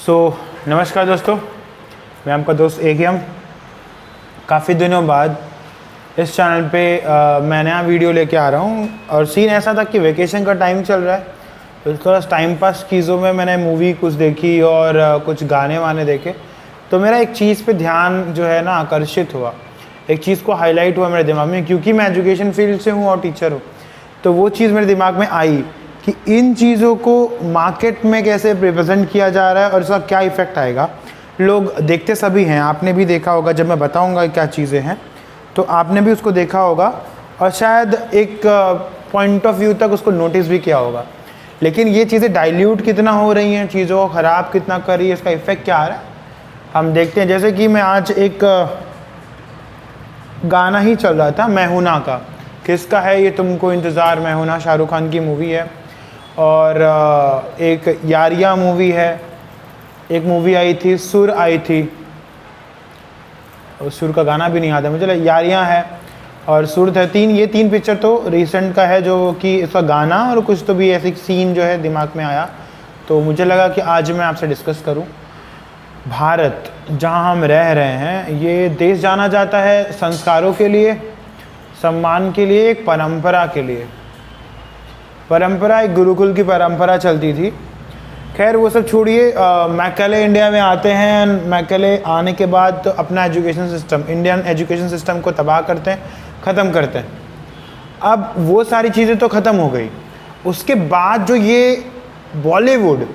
नमस्कार दोस्तों, मैं आपका दोस्त एकेएम। काफ़ी दिनों बाद इस चैनल पे मैं नया वीडियो लेके आ रहा हूँ। और सीन ऐसा था कि वेकेशन का टाइम चल रहा है, तो थोड़ा टाइम पास चीज़ों में मैंने मूवी कुछ देखी और कुछ गाने वाने देखे। तो मेरा एक चीज़ पे ध्यान जो है ना आकर्षित हुआ, एक चीज़ को हाईलाइट हुआ मेरे दिमाग में, क्योंकि मैं एजुकेशन फील्ड से हूँ और टीचर हूँ। तो वो चीज़ मेरे दिमाग में आई कि इन चीज़ों को मार्केट में कैसे रिप्रेजेंट किया जा रहा है और इसका क्या इफ़ेक्ट आएगा। लोग देखते सभी हैं, आपने भी देखा होगा। जब मैं बताऊंगा क्या चीज़ें हैं तो आपने भी उसको देखा होगा और शायद एक पॉइंट ऑफ व्यू तक उसको नोटिस भी किया होगा। लेकिन ये चीज़ें डाइल्यूट कितना हो रही हैं, चीज़ों को ख़राब कितना कर रही है, इसका इफ़ेक्ट क्या आ रहा है हम देखते हैं। जैसे कि मैं आज एक गाना ही चल रहा था मैं हूं ना का। किसका है ये तुमको इंतज़ार, मैं हूं ना शाहरुख खान की मूवी है। और एक यारियां मूवी है, एक मूवी आई थी सुर आई थी, और सुर का गाना भी नहीं आता मुझे, यारियां है और सुर है। ये तीन पिक्चर तो रिसेंट का है जो कि इसका गाना और कुछ तो भी ऐसी सीन जो है दिमाग में आया। तो मुझे लगा कि आज मैं आपसे डिस्कस करूं। भारत जहां हम रह रहे हैं, ये देश जाना जाता है संस्कारों के लिए, सम्मान के लिए, एक परंपरा के लिए। परंपरा एक गुरुकुल की परंपरा चलती थी। खैर वो सब छोड़िए, मैकले इंडिया में आते हैं। मैकले आने के बाद तो अपना education system, Indian education system को तबाह करते हैं, ख़त्म करते हैं। अब वो सारी चीज़ें तो ख़त्म हो गई। उसके बाद जो ये बॉलीवुड,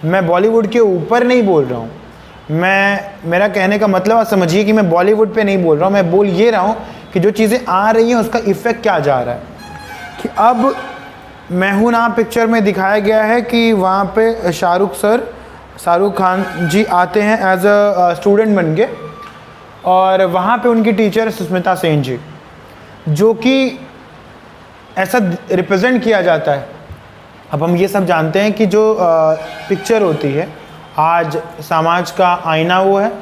मैं बॉलीवुड के ऊपर नहीं बोल रहा हूँ, मेरा कहने का मतलब आप समझिए कि मैं बॉलीवुड पे नहीं बोल रहा हूँ। मैं बोल ये रहा हूँ कि जो चीज़ें आ रही हैं उसका इफ़ेक्ट क्या जा रहा है। कि अब मैं हूं ना पिक्चर में दिखाया गया है कि वहाँ पे शाहरुख खान जी आते हैं एज अ स्टूडेंट बन के, और वहाँ पे उनकी टीचर सुष्मिता सेन जी, जो कि ऐसा रिप्रेजेंट किया जाता है। अब हम ये सब जानते हैं कि जो पिक्चर होती है आज समाज का आईना वो है।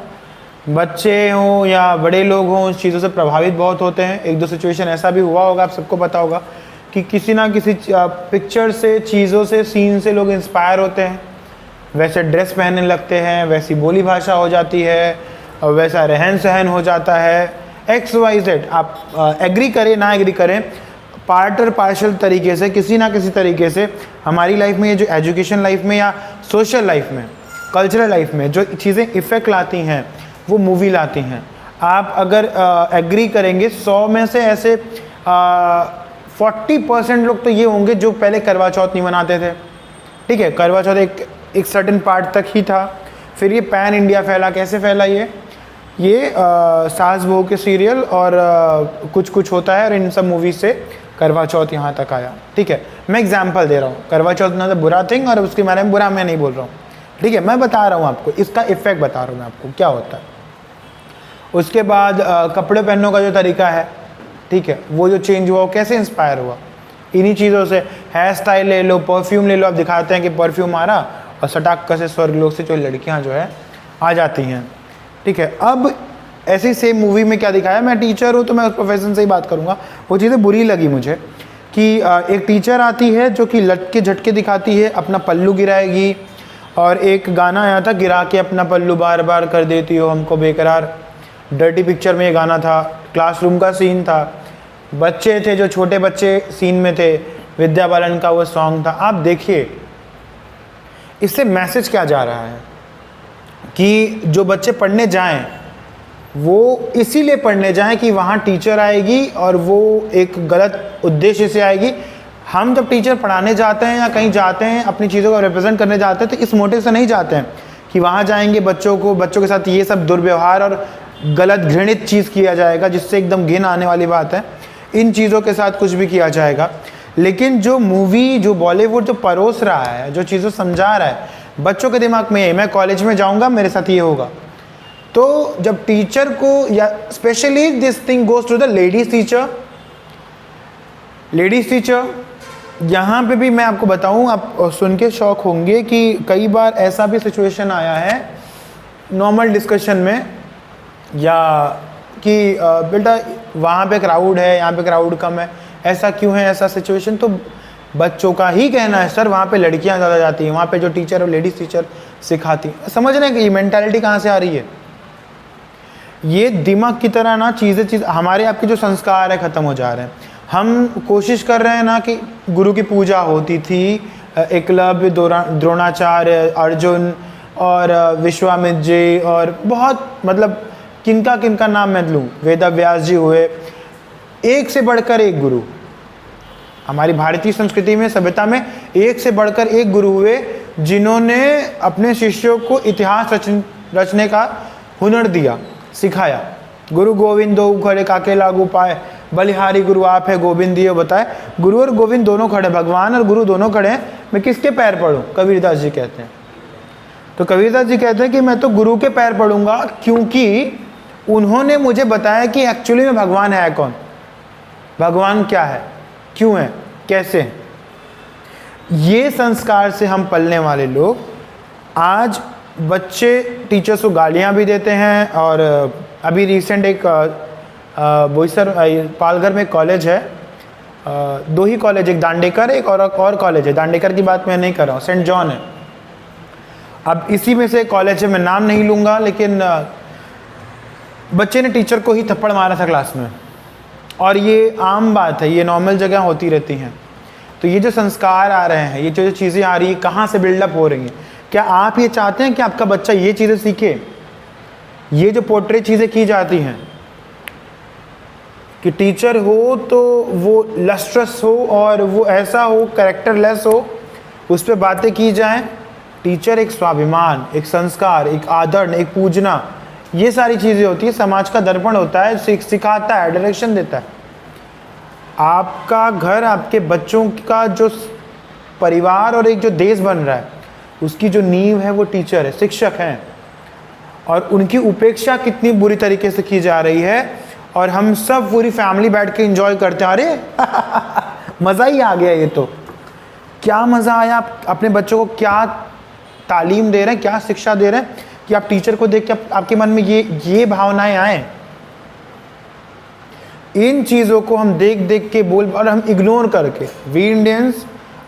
बच्चे हों या बड़े लोग हों, उस चीज़ों से प्रभावित बहुत होते हैं। एक दो सिचुएशन ऐसा भी हुआ होगा, आप सबको पता होगा कि किसी ना किसी पिक्चर से, चीज़ों से, सीन से लोग इंस्पायर होते हैं, वैसे ड्रेस पहनने लगते हैं, वैसी बोली भाषा हो जाती है और वैसा रहन सहन हो जाता है। XYZ, आप एग्री करें ना एग्री करें, पार्ट और पार्शल तरीके से, किसी ना किसी तरीके से हमारी लाइफ में, ये जो एजुकेशन लाइफ में या सोशल लाइफ में, कल्चरल लाइफ में जो चीज़ें इफ़ेक्ट लाती हैं वो मूवी लाती हैं। आप अगर एग्री करेंगे, 100 में से ऐसे 40% लोग तो ये होंगे जो पहले करवा चौथ नहीं मनाते थे। ठीक है, करवा चौथ एक सर्टेन पार्ट तक ही था, फिर ये पैन इंडिया फैला। कैसे फैला ये सास बहू के सीरियल और कुछ कुछ होता है, और इन सब मूवी से करवा चौथ यहाँ तक आया। ठीक है, मैं एग्जांपल दे रहा हूँ, करवा चौथ ना तो बुरा थिंग, और उसके बारे में बुरा मैं नहीं बोल रहा हूँ। ठीक है, मैं बता रहा हूँ आपको, इसका इफ़ेक्ट बता रहा हूँ मैं आपको क्या होता है। उसके बाद कपड़े पहनने का जो तरीका है, ठीक है, वो जो चेंज हुआ, वो कैसे इंस्पायर हुआ इन्हीं चीज़ों से। हेयर स्टाइल ले लो, परफ्यूम ले लो, आप दिखाते हैं कि परफ्यूम आ रहा और सटाक से स्वर्गलोक से जो लड़कियां जो है आ जाती हैं। ठीक है, अब ऐसी सेम मूवी में क्या दिखाया, मैं टीचर हूँ तो मैं उस प्रोफेशन से ही बात करूँगा। वो चीज़ें बुरी लगी मुझे कि एक टीचर आती है जो कि लटके झटके दिखाती है, अपना पल्लू गिराएगी। और एक गाना आया था, गिरा के अपना पल्लू बार बार कर देती हो हमको बेकरार। डर्टी पिक्चर में ये गाना था, क्लासरूम का सीन था, बच्चे थे जो छोटे बच्चे सीन में थे, विद्या बालन का वो सॉन्ग था। आप देखिए इससे मैसेज क्या जा रहा है कि जो बच्चे पढ़ने जाएं वो इसीलिए पढ़ने जाएं कि वहाँ टीचर आएगी और वो एक गलत उद्देश्य से आएगी। हम जब टीचर पढ़ाने जाते हैं या कहीं जाते हैं, अपनी चीज़ों को रिप्रेजेंट करने जाते हैं, तो इस मोटिव से नहीं जाते हैं कि वहाँ जाएंगे बच्चों के साथ ये सब दुर्व्यवहार और गलत घृणित चीज़ किया जाएगा, जिससे एकदम घिन आने वाली बात है। इन चीज़ों के साथ कुछ भी किया जाएगा। लेकिन जो मूवी, जो बॉलीवुड जो परोस रहा है, जो चीज़ों समझा रहा है, बच्चों के दिमाग में ये, मैं कॉलेज में जाऊँगा मेरे साथ ये होगा। तो जब टीचर को, या specially this thing goes to the ladies teacher, यहाँ पे भी मैं आपको बताऊँ, आप सुन के शौक होंगे कि कई बार ऐसा भी सिचुएशन आया है नॉर्मल डिस्कशन में, या कि बेटा वहाँ पे क्राउड है, यहाँ पे क्राउड कम है, ऐसा क्यों है, ऐसा सिचुएशन। तो बच्चों का ही कहना है सर वहाँ पे लड़कियाँ ज़्यादा जाती हैं, वहाँ पे जो टीचर और लेडीज़ टीचर सिखाती हैं। समझ रहे हैं कि ये मेंटालिटी कहाँ से आ रही है? ये दिमाग की तरह ना चीज़ें हमारे आपके जो संस्कार है ख़त्म हो जा रहे हैं। हम कोशिश कर रहे हैं ना कि गुरु की पूजा होती थी, एकलव्य, द्रोणाचार्य, अर्जुन और विश्वामित्र जी, और बहुत मतलब किनका किनका नाम मैं लूँ, वेदव्यास जी हुए, एक से बढ़कर एक गुरु। हमारी भारतीय संस्कृति में, सभ्यता में एक से बढ़कर एक गुरु हुए जिन्होंने अपने शिष्यों को इतिहास रचने का हुनर दिया, सिखाया। गुरु गोविंद दो खड़े काके लागू पाए, बलिहारी गुरु आप है गोविंद दियो बताए। गुरु और गोविंद दोनों खड़े, भगवान और गुरु दोनों खड़े हैं, मैं किसके पैर पढ़ूं? कबीरदास जी कहते हैं। तो कबीरदास जी कहते हैं कि मैं तो गुरु के पैर पढ़ूंगा, क्योंकि उन्होंने मुझे बताया कि एक्चुअली में भगवान है कौन, भगवान क्या है, क्यों है, कैसे है। ये संस्कार से हम पलने वाले लोग आज बच्चे टीचर्स को गालियाँ भी देते हैं। और अभी रिसेंट एक बोईसर पालघर में कॉलेज है, दो ही कॉलेज, एक दांडेकर एक और कॉलेज है, दांडेकर की बात मैं नहीं कर रहा हूँ, सेंट जॉन है। अब इसी में से कॉलेज है, मैं नाम नहीं लूँगा, लेकिन बच्चे ने टीचर को ही थप्पड़ मारा था क्लास में, और ये आम बात है, ये नॉर्मल जगह होती रहती हैं। तो ये जो संस्कार आ रहे हैं, ये जो चीज़ें आ रही हैं, कहाँ से बिल्डअप हो रही हैं? क्या आप ये चाहते हैं कि आपका बच्चा ये चीज़ें सीखे? ये जो पोर्ट्रेट चीज़ें की जाती हैं कि टीचर हो तो वो लस्ट्रस हो और वो ऐसा हो, कैरेक्टरलेस हो, उस पर बातें की जाएं। टीचर एक स्वाभिमान, एक संस्कार, एक आदर, एक पूजना, ये सारी चीज़ें होती है। समाज का दर्पण होता है, सिखाता है, डायरेक्शन देता है। आपका घर, आपके बच्चों का जो परिवार और एक जो देश बन रहा है, उसकी जो नींव है वो टीचर है, शिक्षक हैं। और उनकी उपेक्षा कितनी बुरी तरीके से की जा रही है, और हम सब पूरी फैमिली बैठ के एंजॉय करते हैं। अरे मज़ा ही आ गया, ये तो क्या मज़ा आया। आप अपने बच्चों को क्या तालीम दे रहे हैं, क्या शिक्षा दे रहे हैं कि आप टीचर को देख के आपके मन में ये भावनाएं आए। इन चीज़ों को हम देख देख के और हम इग्नोर करके, we Indians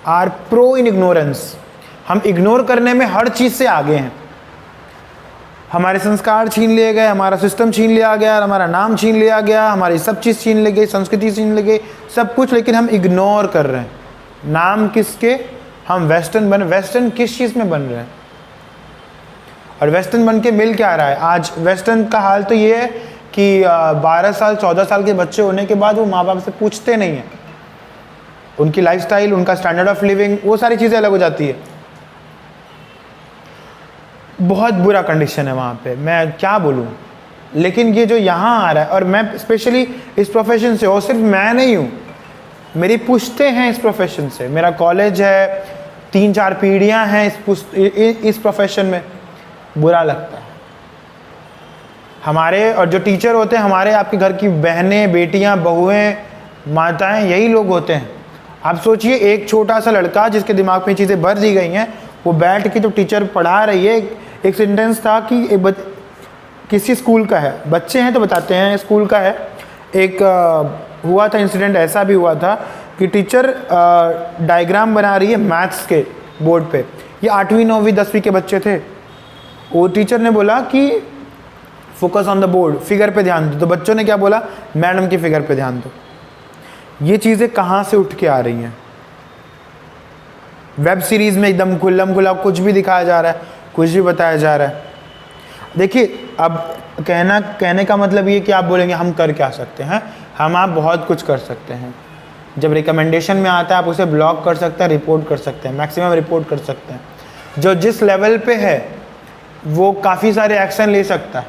are pro in ignorance. हम इग्नोर करने में हर चीज़ से आगे हैं। हमारे संस्कार छीन लिए गए, हमारा सिस्टम छीन लिया गया, हमारा नाम छीन लिया गया, हमारी सब चीज़ छीन ली गई, संस्कृति छीन ली गई, सब कुछ, लेकिन हम इग्नोर कर रहे हैं। नाम किसके? हम वेस्टर्न किस चीज़ में बन रहे हैं? और वेस्टर्न बन के मिल क्या रहा है? आज वेस्टर्न का हाल तो ये है कि 12 साल 14 साल के बच्चे होने के बाद वो माँ बाप से पूछते नहीं हैं। उनकी लाइफस्टाइल, उनका स्टैंडर्ड ऑफ लिविंग, वो सारी चीज़ें अलग हो जाती है। बहुत बुरा कंडीशन है वहाँ पे, मैं क्या बोलूँ। लेकिन ये जो यहाँ आ रहा है, और मैं स्पेशली इस प्रोफेशन से, और सिर्फ मैं नहीं हूँ, मेरी पुश्ते हैं इस प्रोफेशन से। मेरा कॉलेज है, 3-4 पीढ़ियाँ हैं इस प्रोफेशन में। बुरा लगता है। हमारे और जो टीचर होते हैं, हमारे आपके घर की बहनें, बेटियाँ, बहुएँ, माताएँ, यही लोग होते हैं। आप सोचिए, एक छोटा सा लड़का जिसके दिमाग में चीज़ें भर दी गई हैं, वो बैठ के जो टीचर पढ़ा रही है, एक सेंटेंस था कि किसी स्कूल का है, बच्चे हैं तो बताते हैं, स्कूल का है। एक हुआ था इंसिडेंट, ऐसा भी हुआ था कि टीचर डायग्राम बना रही है मैथ्स के बोर्ड पे। ये 8वीं 9वीं 10वीं के बच्चे थे। वो टीचर ने बोला कि focus on the board, figure पे ध्यान दो। तो बच्चों ने क्या बोला? मैडम की फिगर पे ध्यान दो। ये चीज़ें कहाँ से उठ के आ रही हैं? वेब सीरीज़ में एकदम खुल्लम खुला कुछ भी दिखाया जा रहा है, कुछ भी बताया जा रहा है। देखिए, अब कहने का मतलब ये कि आप बोलेंगे हम कर क्या सकते हैं। आप बहुत कुछ कर सकते हैं। जब रिकमेंडेशन में आता है, आप उसे ब्लॉक कर सकते हैं, रिपोर्ट कर सकते हैं, मैक्सिमम रिपोर्ट कर सकते हैं। जो जिस लेवल पे है वो काफ़ी सारे एक्शन ले सकता है।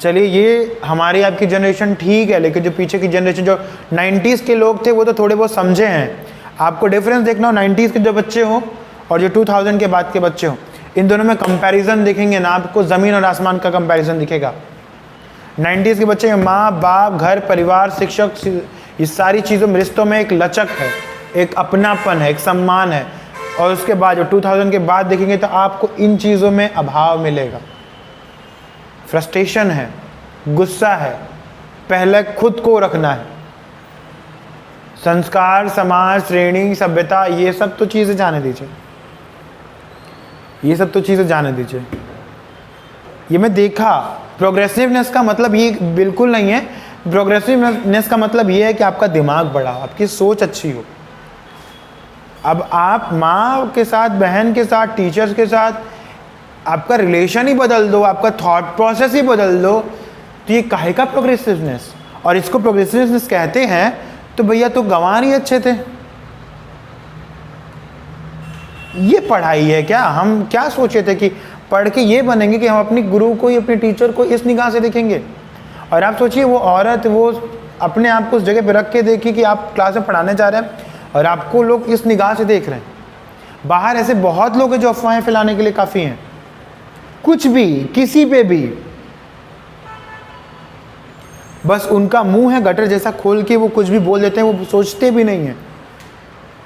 चलिए, ये हमारी आपकी जनरेशन ठीक है, लेकिन जो पीछे की जनरेशन, जो 90s के लोग थे, वो तो थोड़े बहुत समझे हैं। आपको डिफरेंस देखना हो, 90s के जो बच्चे हों और जो 2000 के बाद के बच्चे हों, इन दोनों में कंपैरिजन देखेंगे ना, आपको ज़मीन और आसमान का कंपैरिजन दिखेगा। 90s के बच्चे में माँ बाप, घर परिवार, शिक्षक, इस सारी चीज़ों में, रिश्तों में एक लचक है, एक अपनापन है, एक सम्मान है। और उसके बाद जो 2000 के बाद देखेंगे तो आपको इन चीज़ों में अभाव मिलेगा। फ्रस्ट्रेशन है, गुस्सा है, पहले खुद को रखना है, संस्कार, समाज, श्रेणी, सभ्यता, ये सब तो चीज़ें जाने दीजिए, ये सब तो चीज़ें जाने दीजिए। ये मैं देखा, प्रोग्रेसिवनेस का मतलब ये बिल्कुल नहीं है। प्रोग्रेसिवनेस का मतलब ये है कि आपका दिमाग बड़ा, आपकी सोच अच्छी हो। अब आप माँ के साथ, बहन के साथ, टीचर्स के साथ आपका रिलेशन ही बदल दो, आपका थॉट प्रोसेस ही बदल दो, तो ये काहे का प्रोग्रेसिवनेस? और इसको प्रोग्रेसिवनेस कहते हैं तो भैया तो गंवार ही अच्छे थे। ये पढ़ाई है क्या? हम क्या सोचे थे कि पढ़ के ये बनेंगे कि हम अपनी गुरु को, अपने टीचर को इस निगाह से देखेंगे। और आप सोचिए वो औरत, वो अपने आप को उस जगह पे रख के देखी कि आप क्लास में पढ़ाने जा रहे हैं और आपको लोग इस निगाह से देख रहे हैं। बाहर ऐसे बहुत लोग हैं जो अफवाहें फैलाने के लिए काफ़ी हैं, कुछ भी, किसी पे भी, बस उनका मुंह है गटर जैसा खोल के वो कुछ भी बोल देते हैं, वो सोचते भी नहीं है।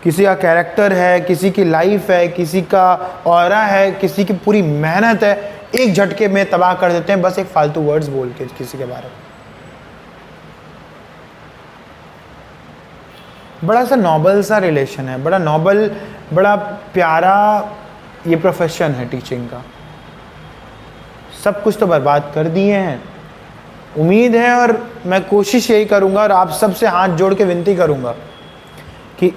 किसी का कैरेक्टर है, किसी की लाइफ है, किसी का ऑरा है, किसी की पूरी मेहनत है, एक झटके में तबाह कर देते हैं बस एक फालतू वर्ड्स बोल के किसी के बारे में। बड़ा सा नॉबल सा रिलेशन है, बड़ा नॉबल, बड़ा प्यारा ये प्रोफेशन है टीचिंग का। सब कुछ तो बर्बाद कर दिए हैं। उम्मीद है और मैं कोशिश यही करूंगा और आप सबसे हाथ जोड़ के विनती करूंगा कि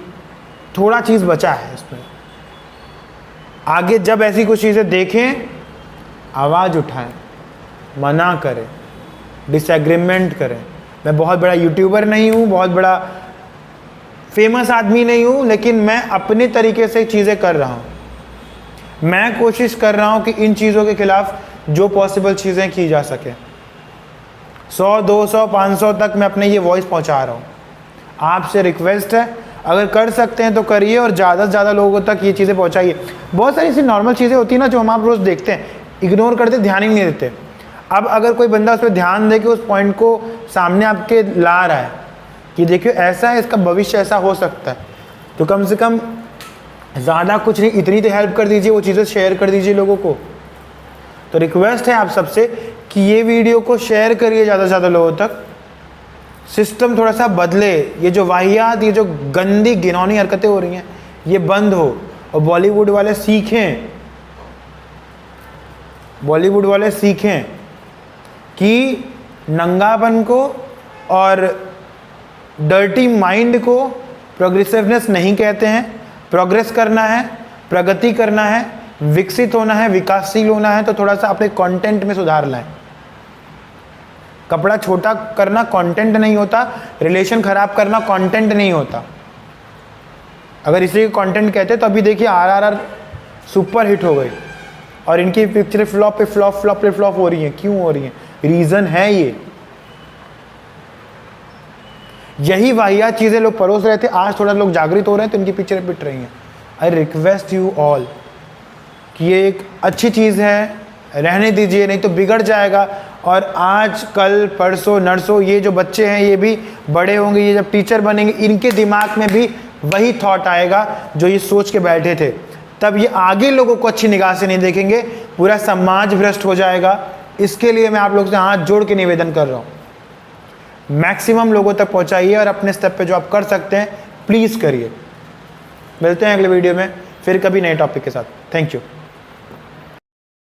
थोड़ा चीज़ बचा है इसमें। आगे जब ऐसी कुछ चीज़ें देखें, आवाज़ उठाएं, मना करें, डिसएग्रीमेंट करें। मैं बहुत बड़ा यूट्यूबर नहीं हूँ, बहुत बड़ा फेमस आदमी नहीं हूँ, लेकिन मैं अपने तरीके से चीज़ें कर रहा हूँ। मैं कोशिश कर रहा हूँ कि इन चीज़ों के खिलाफ जो पॉसिबल चीज़ें की जा सके, 100, 200, 500 तक मैं अपने ये वॉइस पहुँचा रहा हूँ। आपसे रिक्वेस्ट है, अगर कर सकते हैं तो करिए और ज़्यादा से ज़्यादा लोगों तक ये चीज़ें पहुँचाइए। बहुत सारी ऐसी नॉर्मल चीज़ें होती हैं ना जो हम आप रोज़ देखते हैं, इग्नोर करते, ध्यान ही नहीं देते। अब अगर कोई बंदा उस पर ध्यान दे के उस पॉइंट को सामने आपके ला रहा है कि देखिए ऐसा है, इसका भविष्य ऐसा हो सकता है, तो कम से कम ज़्यादा कुछ नहीं, इतनी तो हेल्प कर दीजिए, वो चीज़ें शेयर कर दीजिए लोगों को। तो रिक्वेस्ट है आप सबसे कि ये वीडियो को शेयर करिए ज़्यादा से ज़्यादा लोगों तक। सिस्टम थोड़ा सा बदले, ये जो वाहियात, ये जो गंदी घिनौनी हरकतें हो रही हैं, ये बंद हो। और बॉलीवुड वाले सीखें, बॉलीवुड वाले सीखें कि नंगापन को और डर्टी माइंड को प्रोग्रेसिवनेस नहीं कहते हैं। प्रोग्रेस करना है, प्रगति करना है, विकसित होना है, विकासशील होना है, तो थोड़ा सा अपने कंटेंट में सुधार लाएं। कपड़ा छोटा करना कंटेंट नहीं होता, रिलेशन खराब करना कंटेंट नहीं होता। अगर इसी कंटेंट कहते तो अभी देखिए RRR सुपर हिट हो गई और इनकी पिक्चरें फ्लॉप पे फ्लॉप, फ्लॉप पे फ्लॉप हो रही हैं। क्यों हो रही हैं? रीज़न है ये, यही वाहियात चीज़ें लोग परोस रहे थे, आज थोड़ा लोग जागृत हो रहे हैं तो इनकी पिक्चरें पिट रही हैं। आई रिक्वेस्ट यू ऑल कि ये एक अच्छी चीज़ है, रहने दीजिए, नहीं तो बिगड़ जाएगा। और आज कल परसों नरसों ये जो बच्चे हैं ये भी बड़े होंगे, ये जब टीचर बनेंगे इनके दिमाग में भी वही थॉट आएगा जो ये सोच के बैठे थे। तब ये आगे लोगों को अच्छी निगाह से नहीं देखेंगे, पूरा समाज भ्रष्ट हो जाएगा। इसके लिए मैं आप लोगों से हाथ जोड़ के निवेदन कर रहा हूँ, मैक्सिमम लोगों तक पहुँचाइए और अपने स्टेप पे जो आप कर सकते हैं प्लीज़ करिए। मिलते हैं अगले वीडियो में फिर कभी नए टॉपिक के साथ। Thank you.